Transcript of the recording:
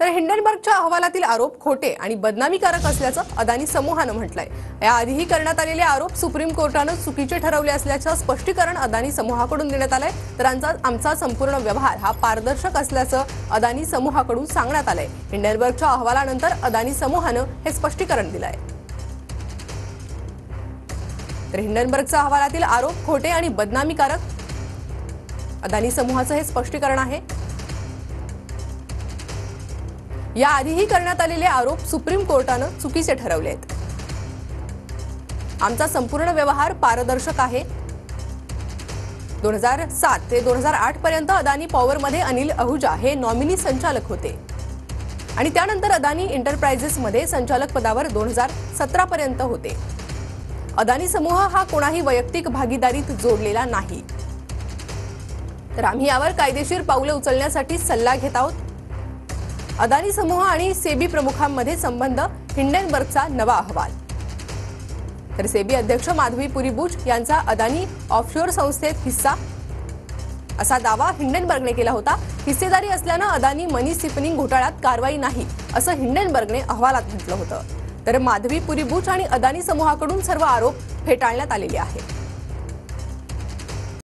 तर हिंडनबर्गच्या अहवालातील आरोप खोटे आणि बदनामीकारक असल्याचं अदानी समूहानं म्हटलंय। याआधीही करण्यात आलेले आरोप सुप्रीम कोर्टानं चुकीचे ठरवले असल्याचं स्पष्टीकरण अदानी समूहाकडून देण्यात आलंय। तर आमचा संपूर्ण व्यवहार हा पारदर्शक असल्याचं अदानी समूहाकडून सांगण्यात आलंय। हिंडनबर्गच्या अहवालानंतर अदानी समूहानं हे स्पष्टीकरण दिलंय। तर हिंडनबर्गच्या अहवालातील आरोप खोटे आणि बदनामीकारक, अदानी समूहाचं हे स्पष्टीकरण आहे। याआधीही करण्यात आलेले आरोप सुप्रीम कोर्टानं चुकीचे ठरवले आहेत। आमचा संपूर्ण व्यवहार पारदर्शक आहे। 2007 ते 2008 पर्यंत अदानी पॉवरमध्ये अनिल अहुजा हे नॉमिनी संचालक होते आणि त्यानंतर अदानी एंटरप्राइजेसमध्ये संचालक पदावर 2017 पर्यंत होते। अदानी समूह हा कोणाही वैयक्तिक भागीदारीत जोडलेला नाही। तर आम्ही यावर कायदेशीर पावले उचलण्यासाठी सल्ला घेत आहोत। अदानी समूह आणि सेबी प्रमुखांमध्ये संबंध, हिंडनबर्गचा नवा अहवाल। तर सेबी अध्यक्ष माधवी पुरी बुच यांचा अदानी ऑफशोर संस्थेत हिस्सा असा दावा हिंडनबर्गने केला होता। हिस्सेदारी असल्यानं अदानी मनी सिपनिंग घोटाळ्यात कारवाई नाही असं हिंडनबर्गने अहवालात म्हटलं होतं। तर माधवी पुरी बुच आणि अदानी समूहाकडून सर्व आरोप फेटाळण्यात आलेले आहेत।